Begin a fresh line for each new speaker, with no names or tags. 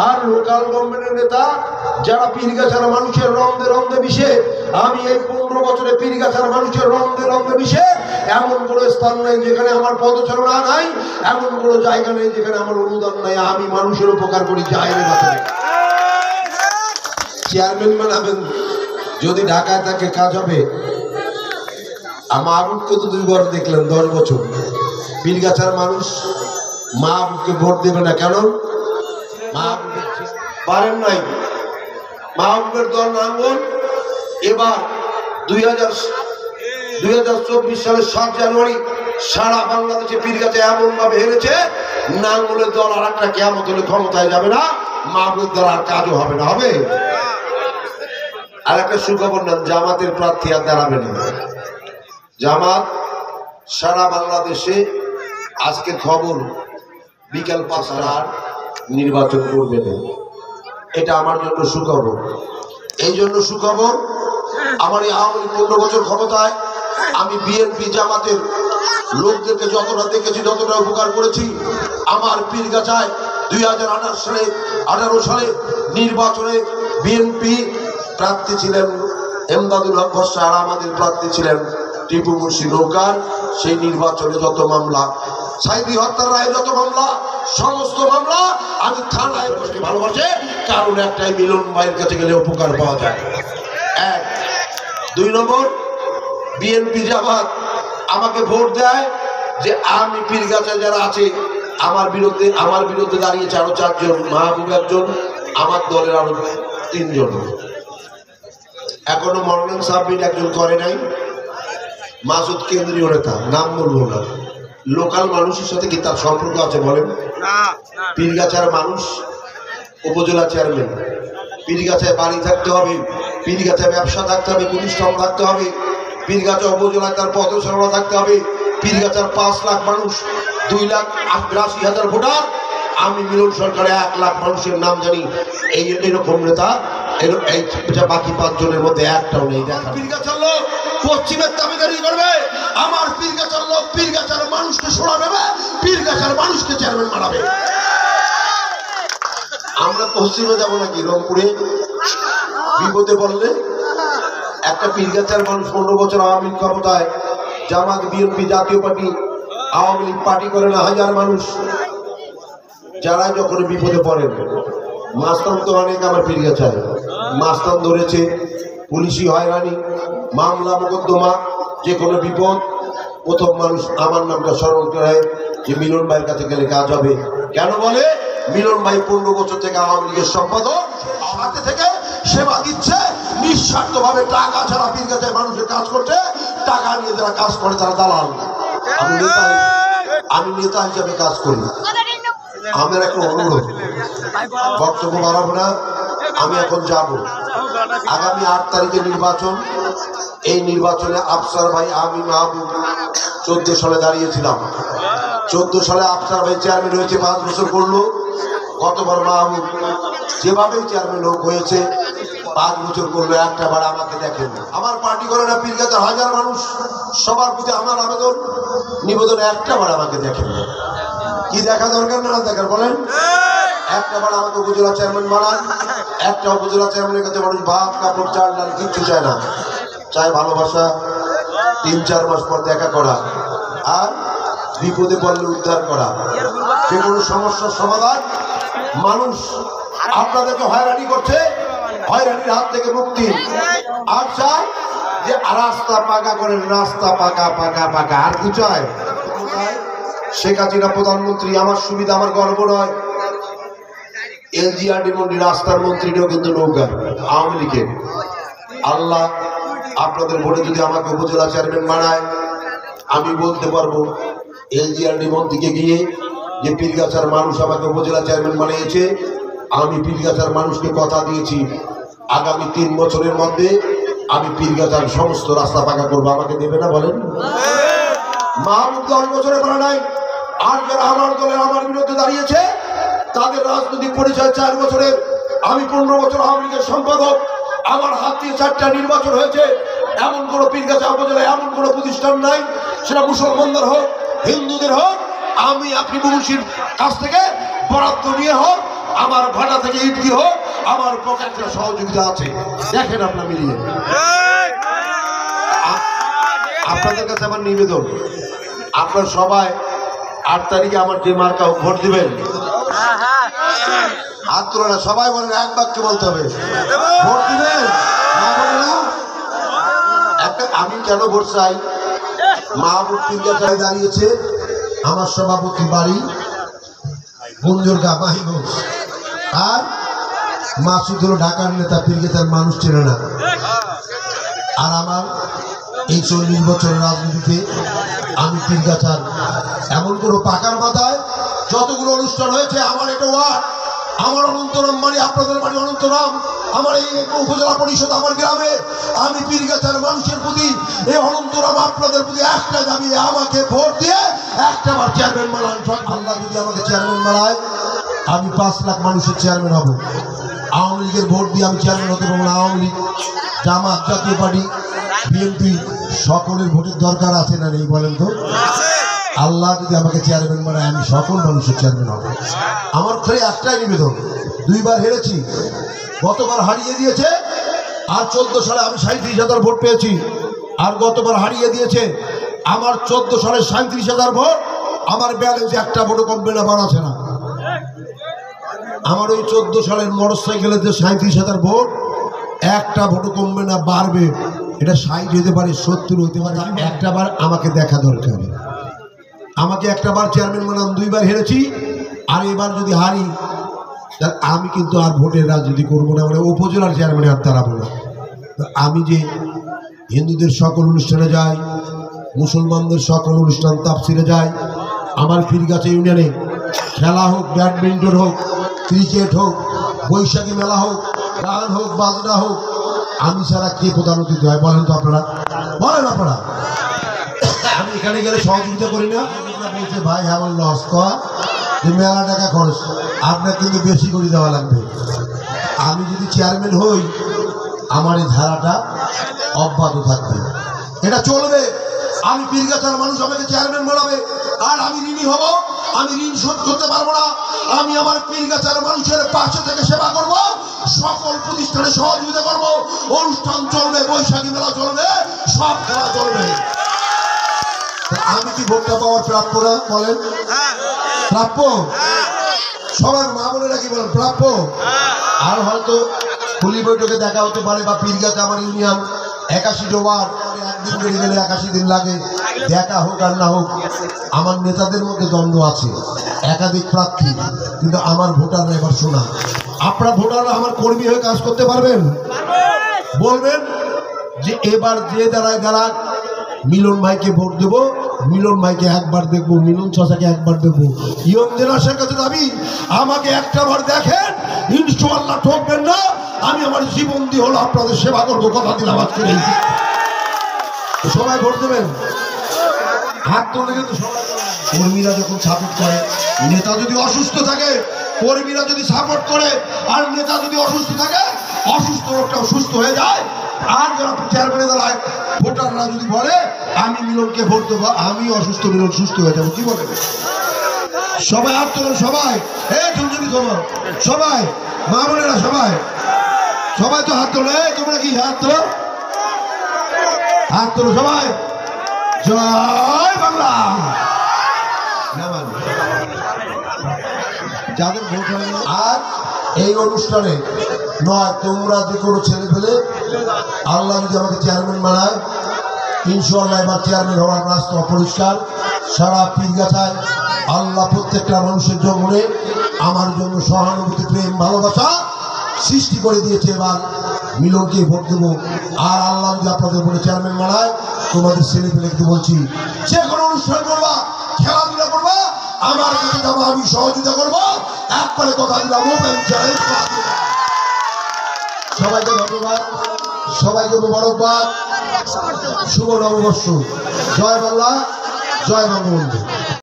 আর local গভর্নমেন্টের নেতা যারা পীরগাছার মানুষের রন্ধে রন্ধে মিশে, আমি এই 15 বছরে পীরগাছার মানুষের রন্ধে রন্ধে মিশে এমন কোনো স্থান নেই যেখানে আমার পদচারণা নাই, এমন কোনো জায়গা নেই যেখানে আমার অনুদান নাই। আমি মানুষের উপকার করি। চেয়ারম্যান বানাবেন যদি ঢাকায় থাকে কাজ হবে। মাহবুবকে তো 2 বার দেখলেন 10 বছর। পীরগাছার মানুষ মাহবুবকে ভোট দেবে না কেন? পারেন নাই। মাহবুবের দল নাঙ্গল এবার 2024 সালের 7 জানুয়ারি সারা বাংলাদেশে পীরগাছা এমন ভাবে হেরেছে, নাঙ্গলের দল আর একটা কিয়ামত হলে ক্ষমতায় যাবে না, মাহবুবের দল আর কাজও হবে না। হবে আর একটা সুখবর নেন, জামাতের প্রার্থী আর দাঁড়াবে না। জামাত সারা বাংলাদেশে আজকে খবর বিকাল 5টার নির্বাচন করবে না। এটা আমার জন্য সুখবর। এই জন্য সুখবর, আমার এই আওয়ামী লীগ 15 বছর ক্ষমতায় আমি বিএনপি জামাতের লোকদেরকে যতটা দেখেছি, যতটা উপকার করেছি। আমার পীরগাছায় 2018 সালে নির্বাচনে বিএনপি প্রার্থী ছিলেন এমদাদুল হক বর্ষা, আর আমাদের প্রার্থী ছিলেন টিপু মুন্সি নৌকার। সেই নির্বাচনে যত মামলা, সাইদি হত্যার রায় যত মামলা, সমস্ত মামলা আমি থানায় বসে ভালোবাসে, কারণ একটাই, মিলন ভাইয়ের কাছে গেলে উপকার পাওয়া যায়। 1 2 নম্বর, বিএনপি জামাত আমাকে ভোট দেয় যে আমি পীরগাছায় যারা আছে আমার বিরুদ্ধে দাঁড়িয়েছে আরো 4 জন, মাহবুব একজন, আমার দলের আরো 3 জন। এখনো মনোনয়ন সাবমিট একজন করে নাই, মাসুদ কেন্দ্রীয় নেতা, নাম বলবো না। লোকাল মানুষের সাথে কি তার সম্পর্ক আছে বলেন? পীরগাছার মানুষ উপজেলা চেয়ারম্যান, পীরগাছায় বাড়ি থাকতে হবে, পীরগাছায় ব্যবসা থাকতে হবে, প্রতিষ্ঠান থাকতে হবে, পীরগাছা উপজেলায় তার পদচারণা থাকতে হবে। পীরগাছার 5 লাখ মানুষ, 2,88,000 ভোটার। আমি মিলন সরকারে 1 লাখ মানুষের নাম জানি। এরকম নেতা বাকি 5 জনের মধ্যে একটাও নেই। পীরগাছার লোক পশ্চিমের দাবিদারি করবে, আমার পীরগাছার লোক পীরগাছার মানুষকে সরা দেবে, পীরগাছার মানুষকে চেয়ারম্যান বানাবে। আমরা পশ্চিমে যাবো নাকি? রংপুরে বিপদে পড়লে একটা পীরগাছার মানুষ 15 বছর আওয়ামী লীগ ক্ষমতায়, জামাত বিএনপি জাতীয় পার্টি আওয়ামী লীগ পার্টি করে না, হাজার মানুষ যারা যখন বিপদে পড়েন। মাস্তান তো অনেক আমার পীরগাছায়, মাস্তান ধরেছে, পুলিশি হয়রানি, মামলা মোকদ্দমা, যে কোনো বিপদ প্রথম মানুষ আমার নামটা স্মরণ করে যে মিলন ভাইয়ের কাছে গেলে কাজ হবে। কেন বলে? মিলন ভাই 15 বছর থেকে আওয়ামী লীগের সম্পাদক, সাথে থেকে সেবা দিচ্ছে নিঃস্বার্থভাবে, টাকা ছাড়া পীরগাছায় মানুষের কাজ করতে, টাকা নিয়ে যারা কাজ করে তারা দালাল। আমি নেতা হিসাবে কাজ করি। আমার একটা অনুরোধ, বক্তব্য বাড়াবো না, আমি এখন যাব। আগামী 8 তারিখে নির্বাচন। এই নির্বাচনে আফসার ভাই, আমি মাহবুব 14 সালে দাঁড়িয়েছিলাম। 14 সালে আফসার ভাই চেয়ারম্যান হয়েছে, 5 বছর করলো। গতবার মাহবুব যেভাবেই চেয়ারম্যান হয়েছে 5 বছর করলো, একটা বার আমাকে দেখেন। আমার পার্টি করে না, পীরগাছার হাজার মানুষ, সবার প্রতি আমার আবেদন নিবেদন, একটা বার আমাকে দেখেন। কি দেখা দরকার না দেখার বলেন? একটা বার আমাকে উপজেলা চেয়ারম্যান বানান। একটা উপজেলা চেয়ারম্যানের কাছে মানুষ ভাত কাপড় চাল ডাল কিচ্ছু চায় না, চায় ভালোবাসা, 3-4 মাস পর দেখা করা, আর বিপদে পড়লে উদ্ধার করা, যে কোনো সমস্যার সমাধান। মানুষ আপনাদেরকে হয়রানি করছে, হয়রানির হাত থেকে মুক্তি, আর চায় যে রাস্তা পাকা করেন, রাস্তা পাকা পাকা পাকা, আর কি চায়? শেখ হাসিনা প্রধানমন্ত্রী, আমার সুবিধা, আমার গর্ব নয়। এলজিআরডি মন্ত্রী, রাস্তার মন্ত্রীটাও কিন্তু নৌকা আওয়ামী লীগের। আল্লাহ আপনাদের ভোটে যদি আমাকে উপজেলা চেয়ারম্যান বানায়, আমি বলতে পারবো এলজিআরডি মন্ত্রীকে গিয়ে যে পীরগাছার মানুষ আমাকে উপজেলা চেয়ারম্যান বানিয়েছে, আমি পীরগাছার মানুষকে কথা দিয়েছি আগামী 3 বছরের মধ্যে আমি পীরগাছার সমস্ত রাস্তা পাকা করবো। আমাকে দেবে না বলেন? মাহবুব 10 বছরে পারে নাই, আর যারা আমার দলে আমার বিরুদ্ধে দাঁড়িয়েছে তাদের রাজনৈতিক পরিচয় 4 বছরের। আমি 15 বছর আওয়ামী লীগের সম্পাদক, আমার হাত দিয়ে 4টা নির্বাচন হয়েছে। এমন কোনো পীরগাছা উপজেলায় এমন কোনো প্রতিষ্ঠান নাই, সেটা মুসলমানদের হোক হিন্দুদের হোক, আমি আপনি মুন্সির কাছ থেকে বরাদ্দ নিয়ে হোক আমার ভাটা থেকে ইট দিয়ে হোক, আমার পকেটে সহযোগিতা আছে। দেখেন আপনার মিলিয়ে। আপনাদের কাছে আমার নিবেদন, আপনারা সবাই 8 তারিখে আমার যে মার্কা ভোট দিবেন, হাত তোলে না, সবাই বলেন, এক বাক্যে বলতে হবে, ভোট দিবেন। আমি কেন ভোট চাই? মাহবুব পীরগাছায় দাঁড়িয়েছে, আমার সভাপতি বাড়ি বঞ্জুরগা মাহিগঞ্জ, আর মাসুদ হলো ঢাকার নেতা, পীরগাছার মানুষ চেনে না। আর আমার এই 40 বছরের রাজনীতিতে আমি পীরগাছার এমন কোনো পাকার মাথায় যতগুলো অনুষ্ঠান হয়েছে, আমার এটা ওয়ার্ড, আমার অনন্তরাম বাড়ি, আপনাদের বাড়ি অনন্তরাম, আমার এই উপজেলা পরিষদ আমার গ্রামে, আমি পীরগাছার মানুষের প্রতি, এই অনন্তরাম আপনাদের প্রতি একটা দাবি, আমাকে ভোট দিয়ে একটা বার চেয়ারম্যান বানান। আল্লাহ যদি আমাকে চেয়ারম্যান বানায়, আমি 5 লাখ মানুষের চেয়ারম্যান হব। আওয়ামী লীগের ভোট দিয়ে আমি চেয়ারম্যান হতে পারবো না। আওয়ামী লীগ, জামাত, জাতীয় পার্টি, বিএনপি, সকলের ভোটের দরকার আছে না নেই বলেন তো? আল্লাহ যদি আমাকে চেয়ারম্যান বানায়, আমি সকল মানুষের চেয়ারম্যান হব। আমার খালি একটাই নিবেদন, 2 বার হেরেছি, গতবার হারিয়ে দিয়েছে, আর 14 সালে আমি 37,000 ভোট পেয়েছি, আর গতবার হারিয়ে দিয়েছে আমার 14 সালে 37,000 ভোট, আমার ব্যালেন্স একটা ভোটও কমবে না, বাড়াচ্ছে না। আমার ওই 14 সালের মোটর সাইকেলের যে 37,000 ভোট, একটা ভোটও কমবে না, বাড়বে। এটা 60 হতে পারে, 70 হতে পারে। একটা বার আমাকে দেখা দরকার, আমাকে একটা বার চেয়ারম্যান বানান। 2 বার হেরেছি, আর এবার যদি হারি, আমি কিন্তু আর ভোটের রাজনীতি করবো না, মানে উপজেলার চেয়ারম্যানে আর দাঁড়াবো না। আমি যে হিন্দুদের সকল অনুষ্ঠানে যাই, মুসলমানদের সকল অনুষ্ঠান তাফসিরে যাই, আমার পীরগাছা ইউনিয়নে খেলা হোক, ব্যাডমিন্টন হোক, ক্রিকেট হোক, বৈশাখী মেলা হোক, গান হোক, বাজনা হোক, আমি ছাড়া কে প্রধান অতিথি হয় বলেন তো? আপনারা বলেন। আপনারা আমি এখানে গেলে সহযোগিতা করি না, বলছে ভাই আমার লস কর, মেলা টাকা খরচ, আপনার কিন্তু বেশি করে দেওয়া লাগবে। আমি যদি চেয়ারম্যান হই, আমার এই ধারাটা অব্যাহত থাকবে, এটা চলবে। আমি পীরগাছার মানুষ আমাকে চেয়ারম্যান বানাবে, আর আমি ঋণী হব, আমি ঋণ শোধ করতে পারবো না। আমি আমার পীরগাছার মানুষের পাশে থেকে সেবা করব, সকল প্রতিষ্ঠানে সহযোগিতা করব, অনুষ্ঠান চলবে, বৈশাখী মেলা চলবে, সব খেলা চলবে। আমি কি ভোটটা পাওয়ার প্রাপ্য না? বলেন প্রাপ্য? সবার মা বোনেরা কি বলেন প্রাপ্য? আর হয়তো খুলি বৈঠকে দেখা হতে পারে, বা পীরগাছা আমার ইউনিয়ন 81 ওয়ার্ড, একদিন বেড়ে গেলে 81 দিন লাগে, দেখা হোক আর না হোক। আমার নেতাদের মধ্যে দ্বন্দ্ব আছে, একাধিক প্রার্থী, কিন্তু আমার ভোটাররা এবার শোনা, আপনারা ভোটাররা আমার কর্মী হয়ে কাজ করতে পারবেন? বলবেন যে এবার যে দাঁড়ায় দাঁড়াক, মিলন ভাইকে ভোট দেবো, মিলন ভাইকে একবার দেখবো, মিলন চাচাকে একবার দেখবো। ইয়মদের আসার কাছে দাবি, আমাকে একটা বার দেখেন, ইনশাআল্লাহ ঠকবেন না, আমি আমার জীবন দিয়ে হলো আপনাদের সেবা করবো, কথা দিলাম আজকে। সবাই ভোট দেবেন, হাত তুলে কিন্তু সবাই। কর্মীরা যখন সাপোর্ট করে, নেতা যদি অসুস্থ থাকে, কর্মীরা যদি সাপোর্ট করে, আর নেতা যদি অসুস্থ থাকে, অসুস্থ লোকটাও সুস্থ হয়ে যায়। আর যারা চেয়ারম্যানে দাঁড়ায়, ভোটাররা যদি বলে আমি মিলনকে ভোট দেবো, আমি অসুস্থ, মিলন সুস্থ হয়ে যাবো, কি বলে? সবাই হাত তোলেন, সবাই, সবাই মা বোনেরা, সবাই সবাই তো হাত তোলে। তোমরা কি হাত তোলো? হাত তোলো সবাই। জয় বাংলা। যাদের ভোট হয় না, আর এই অনুষ্ঠানে নয়, তোমরা যে কোনো ছেলে পেলে, আল্লাহ যদি আমাকে চেয়ারম্যান বানায়, ইনশাআল্লাহ এবার চেয়ারম্যান হওয়ার রাস্তা অপরিষ্কার। সারা পীরগাছায় আল্লাহ প্রত্যেকটা মানুষের জন্মে আমার জন্য সহানুভূতি, প্রেম, ভালোবাসা সৃষ্টি করে দিয়েছে। এবার মিলনকে ভোট দেবো, আর আল্লাহ যদি আপনাদের বলে চেয়ারম্যান বানায়, তোমাদের ছেলে পেলেকে বলছি, যে কোনো অনুষ্ঠান করবা, খেলাধুলা করবা, আমার কাছে যাবো, আমি সহযোগিতা করবো, একবারে কথা দিলাম। সবাইকে ধন্যবাদ, সবাইকে মোবারকবাদ, শুভ নববর্ষ। জয় বাংলা, জয় বঙ্গবন্ধু।